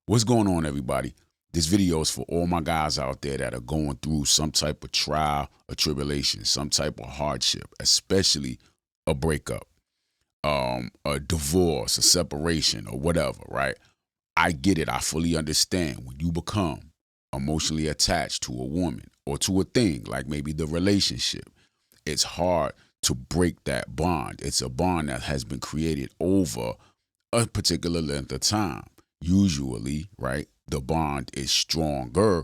What's going on, everybody? This video is for all my guys out there that are going through some type of trial or tribulation, some type of hardship, especially a breakup, a divorce, a separation, or whatever, right? I get it. I fully understand when you become emotionally attached to a woman or to a thing, like maybe the relationship. It's hard to break that bond. It's a bond that has been created over a particular length of time. Usually, right, the bond is stronger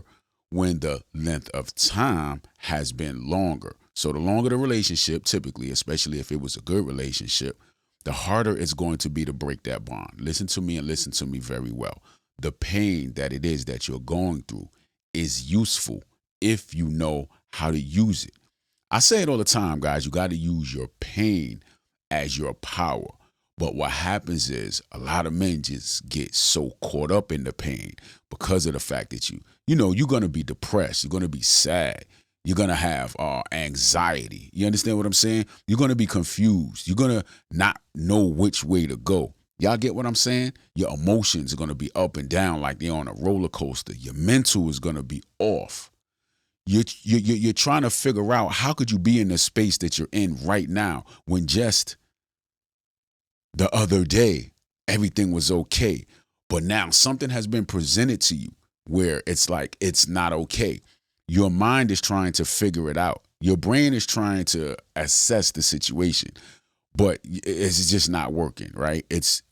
when the length of time has been longer. So the longer the relationship, typically, especially if it was a good relationship, the harder it's going to be to break that bond. Listen to me and listen to me very well. The pain that it is that you're going through is useful if you know how to use it. I say it all the time, guys. You got to use your pain as your power. But what happens is a lot of men just get so caught up in the pain because of the fact that you're going to be depressed. You're going to be sad. You're going to have anxiety. You understand what I'm saying? You're going to be confused. You're going to not know which way to go. Y'all get what I'm saying? Your emotions are going to be up and down like they're on a roller coaster. Your mental is going to be off. You're trying to figure out how could you be in the space that you're in right now when just the other day everything was okay, but now something has been presented to you where it's like it's not okay. Your mind is trying to figure it out. Your brain is trying to assess the situation, but it's just not working, right? It's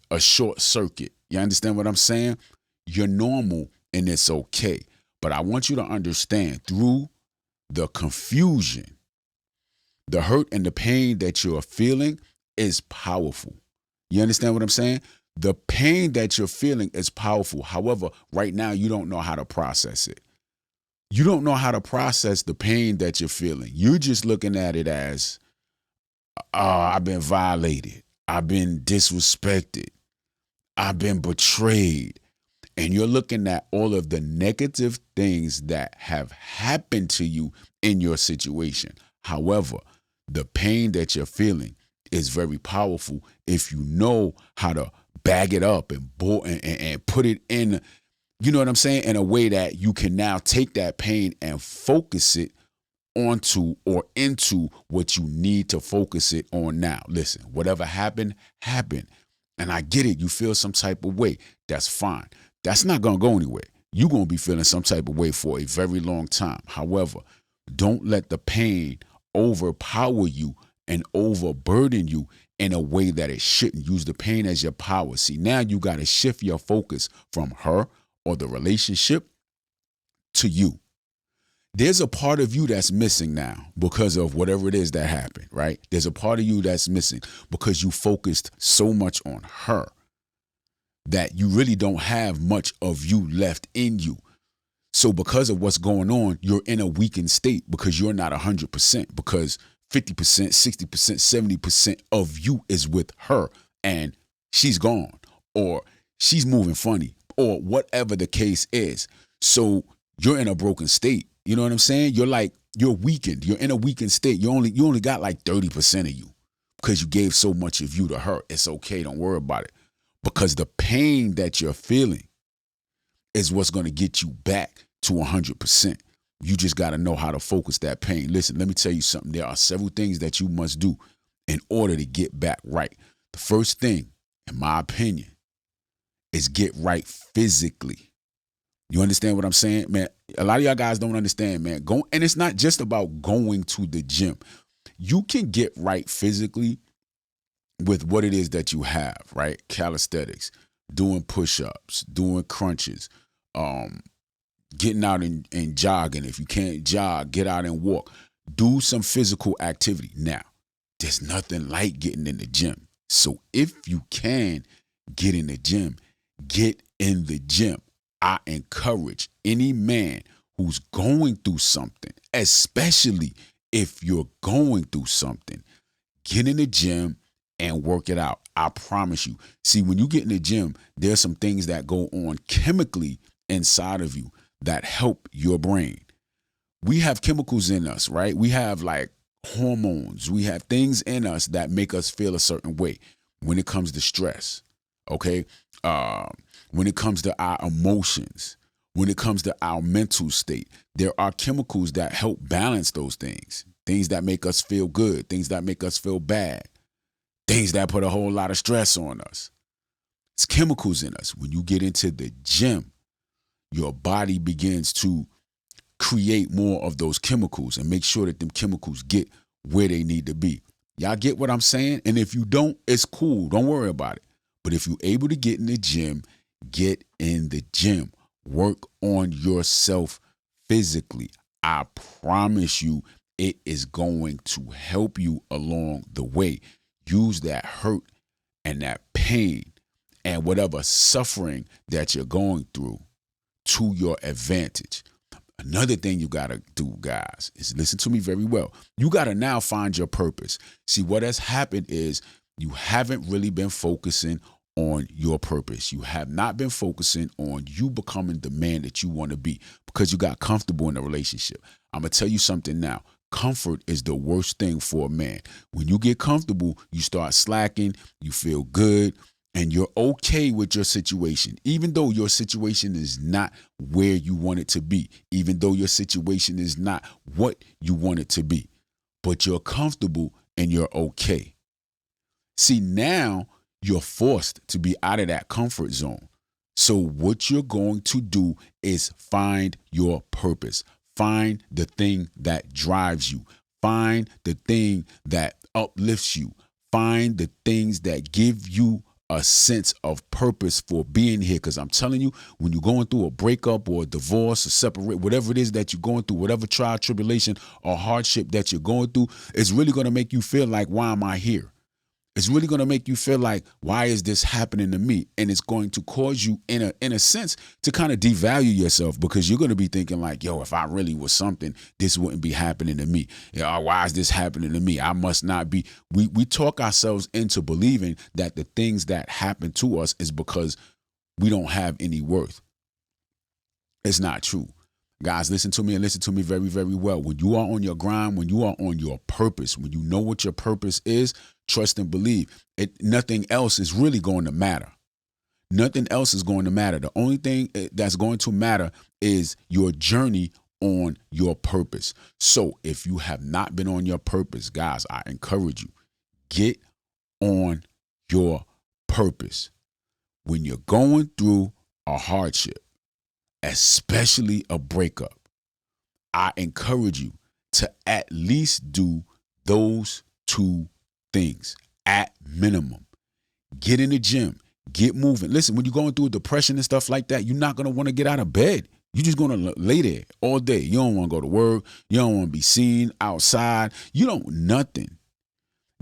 a short circuit. You understand what I'm saying? You're normal and it's okay. But I want you to understand through the confusion, the hurt and the pain that you're feeling is powerful. You understand what I'm saying? The pain that you're feeling is powerful. However, right now, you don't know how to process it. You don't know how to process the pain that you're feeling. You're just looking at it as, I've been violated. I've been disrespected. I've been betrayed. And you're looking at all of the negative things that have happened to you in your situation. However, the pain that you're feeling is very powerful if you know how to bag it up and put it in, you know what I'm saying, in a way that you can now take that pain and focus it onto or into what you need to focus it on now. Listen, whatever happened, happened. And I get it. You feel some type of way. That's fine. That's not going to go anywhere. You're going to be feeling some type of way for a very long time. However, don't let the pain overpower you and overburden you in a way that it shouldn't. Use the pain as your power. See, now you got to shift your focus from her or the relationship to you. There's a part of you that's missing now because of whatever it is that happened, right? There's a part of you that's missing because you focused so much on her that you really don't have much of you left in you. So because of what's going on, you're in a weakened state because you're not 100%, because 50%, 60%, 70% of you is with her and she's gone or she's moving funny or whatever the case is. So you're in a broken state. You know what I'm saying? You're weakened. You're in a weakened state. You only got like 30% of you because you gave so much of you to her. It's okay. Don't worry about it. Because the pain that you're feeling is what's going to get you back to 100%. You just got to know how to focus that pain. Listen, let me tell you something. There are several things that you must do in order to get back right. The first thing, in my opinion, is get right physically. You understand what I'm saying? Man, a lot of y'all guys don't understand, man. And it's not just about going to the gym. You can get right physically with what it is that you have, right? Calisthenics, doing push-ups, doing crunches, getting out and jogging. If you can't jog, get out and walk. Do some physical activity. Now, there's nothing like getting in the gym. So if you can get in the gym, get in the gym. I encourage any man who's going through something, especially if you're going through something, get in the gym and work it out. I promise you. See, when you get in the gym, there's some things that go on chemically inside of you that help your brain. We have chemicals in us, right? We have like hormones. We have things in us that make us feel a certain way when it comes to stress. Okay. when it comes to our emotions, when it comes to our mental state. There are chemicals that help balance those things. Things that make us feel good, things that make us feel bad, things that put a whole lot of stress on us. It's chemicals in us. When you get into the gym, your body begins to create more of those chemicals and make sure that them chemicals get where they need to be. Y'all get what I'm saying? And if you don't, it's cool. Don't worry about it. But if you're able to get in the gym, get in the gym. Work on yourself physically. I promise you, it is going to help you along the way. Use that hurt and that pain and whatever suffering that you're going through to your advantage. Another thing you got to do, guys, is listen to me very well. You got to now find your purpose. See, what has happened is you haven't really been focusing on your purpose. You have not been focusing on you becoming the man that you want to be because you got comfortable in a relationship. I'm going to tell you something now. Comfort is the worst thing for a man. When you get comfortable, you start slacking, you feel good, and you're okay with your situation, even though your situation is not where you want it to be, even though your situation is not what you want it to be, but you're comfortable and you're okay. See, now you're forced to be out of that comfort zone. So what you're going to do is find your purpose. Find the thing that drives you. Find the thing that uplifts you. Find the things that give you a sense of purpose for being here. Because I'm telling you, when you're going through a breakup or a divorce or separate, whatever it is that you're going through, whatever trial, tribulation, or hardship that you're going through, it's really going to make you feel like, why am I here? It's really going to make you feel like, why is this happening to me? And it's going to cause you, in a sense, to kind of devalue yourself, because you're going to be thinking like, yo, if I really was something, this wouldn't be happening to me. Why is this happening to me? I must not be. We talk ourselves into believing that the things that happen to us is because we don't have any worth. It's not true. Guys, listen to me and listen to me very, very well. When you are on your grind, when you are on your purpose, when you know what your purpose is, trust and believe. Nothing else is really going to matter. Nothing else is going to matter. The only thing that's going to matter is your journey on your purpose. So if you have not been on your purpose, guys, I encourage you, get on your purpose. When you're going through a hardship, especially a breakup, I encourage you to at least do those two things at minimum. Get in the gym, get moving. Listen, when you're going through a depression and stuff like that, you're not going to want to get out of bed. You're just going to lay there all day. You don't want to go to work. You don't want to be seen outside. You don't nothing.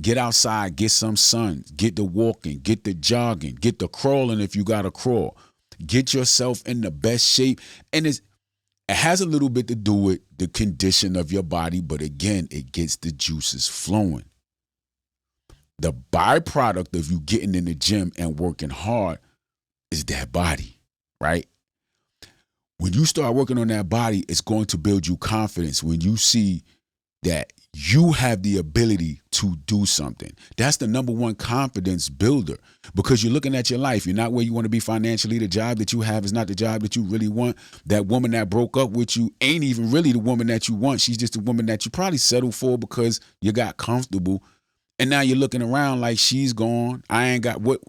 Get outside, get some sun, get the walking, get the jogging, get the crawling if you got to crawl. Get yourself in the best shape. And it has a little bit to do with the condition of your body, but again, it gets the juices flowing. The byproduct of you getting in the gym and working hard is that body, right? When you start working on that body, it's going to build you confidence when you see that you have the ability to do something. That's the number one confidence builder, because you're looking at your life. You're not where you want to be financially. The job that you have is not the job that you really want. That woman that broke up with you ain't even really the woman that you want. She's just the woman that you probably settled for because you got comfortable. And now you're looking around like she's gone. I ain't got what.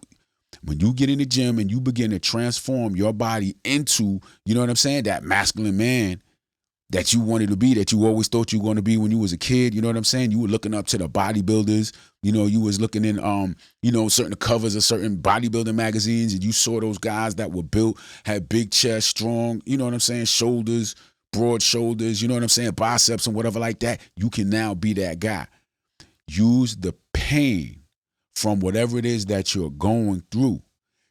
When you get in the gym and you begin to transform your body into, you know what I'm saying, that masculine man that you wanted to be, that you always thought you were going to be when you was a kid. You know what I'm saying? You were looking up to the bodybuilders. You know, you was looking in, certain covers of certain bodybuilding magazines, and you saw those guys that were built, had big chest, strong, you know what I'm saying, shoulders, broad shoulders, you know what I'm saying, biceps and whatever like that. You can now be that guy. Use the pain from whatever it is that you're going through.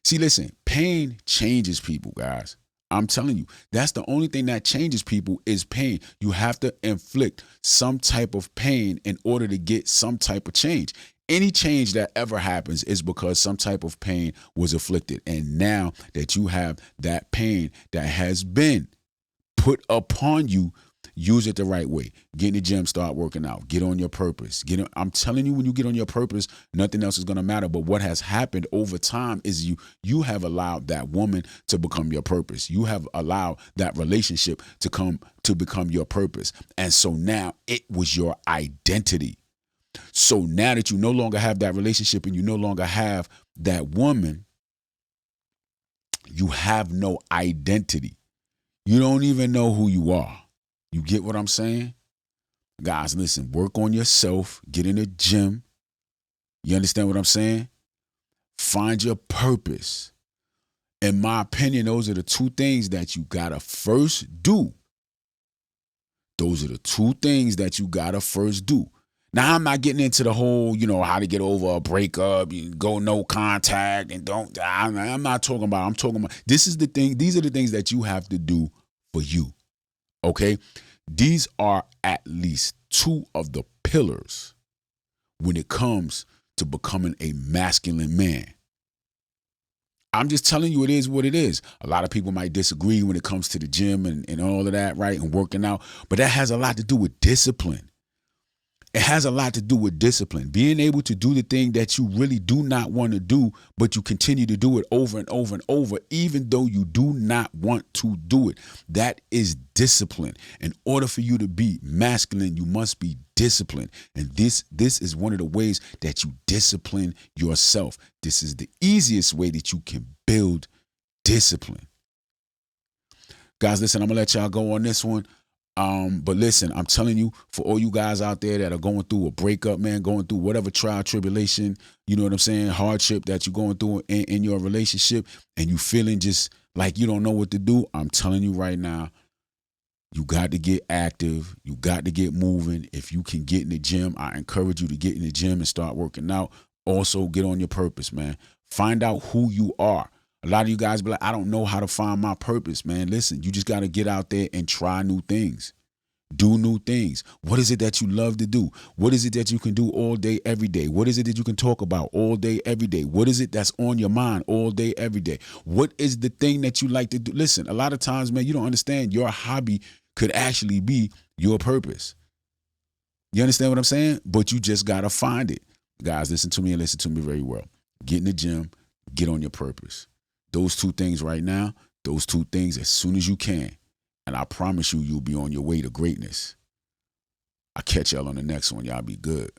See, listen, pain changes people, guys. I'm telling you, that's the only thing that changes people is pain. You have to inflict some type of pain in order to get some type of change. Any change that ever happens is because some type of pain was afflicted. And now that you have that pain that has been put upon you, Use it the right way. Get in the gym, start working out. Get on your purpose. I'm telling you, when you get on your purpose, nothing else is gonna matter. But what has happened over time is you have allowed that woman to become your purpose. You have allowed that relationship to become your purpose. And so now it was your identity. So now that you no longer have that relationship and you no longer have that woman, you have no identity. You don't even know who you are. You get what I'm saying? Guys, listen, work on yourself, get in the gym. You understand what I'm saying? Find your purpose. In my opinion, those are the two things that you gotta first do. Those are the two things that you gotta first do. Now, I'm not getting into the whole, how to get over a breakup, you go no contact, and I'm not talking about, I'm talking about, this is the thing, these are the things that you have to do for you, okay? These are at least two of the pillars when it comes to becoming a masculine man. I'm just telling you, it is what it is. A lot of people might disagree when it comes to the gym and all of that, right? And working out, but that has a lot to do with discipline. It has a lot to do with discipline. Being able to do the thing that you really do not want to do, but you continue to do it over and over and over, even though you do not want to do it. That is discipline. In order for you to be masculine, you must be disciplined. And this is one of the ways that you discipline yourself. This is the easiest way that you can build discipline. Guys, listen, I'm going to let y'all go on this one. But listen, I'm telling you, for all you guys out there that are going through a breakup, man, going through whatever trial, tribulation, you know what I'm saying, hardship that you're going through in your relationship, and you feeling just like you don't know what to do, I'm telling you right now, you got to get active. You got to get moving. If you can get in the gym, I encourage you to get in the gym and start working out. Also, get on your purpose, man. Find out who you are. A lot of you guys be like, I don't know how to find my purpose, man. Listen, you just got to get out there and try new things. Do new things. What is it that you love to do? What is it that you can do all day, every day? What is it that you can talk about all day, every day? What is it that's on your mind all day, every day? What is the thing that you like to do? Listen, a lot of times, man, you don't understand your hobby could actually be your purpose. You understand what I'm saying? But you just got to find it. Guys, listen to me and listen to me very well. Get in the gym, get on your purpose. Those two things right now, those two things as soon as you can. And I promise you, you'll be on your way to greatness. I'll catch y'all on the next one. Y'all be good.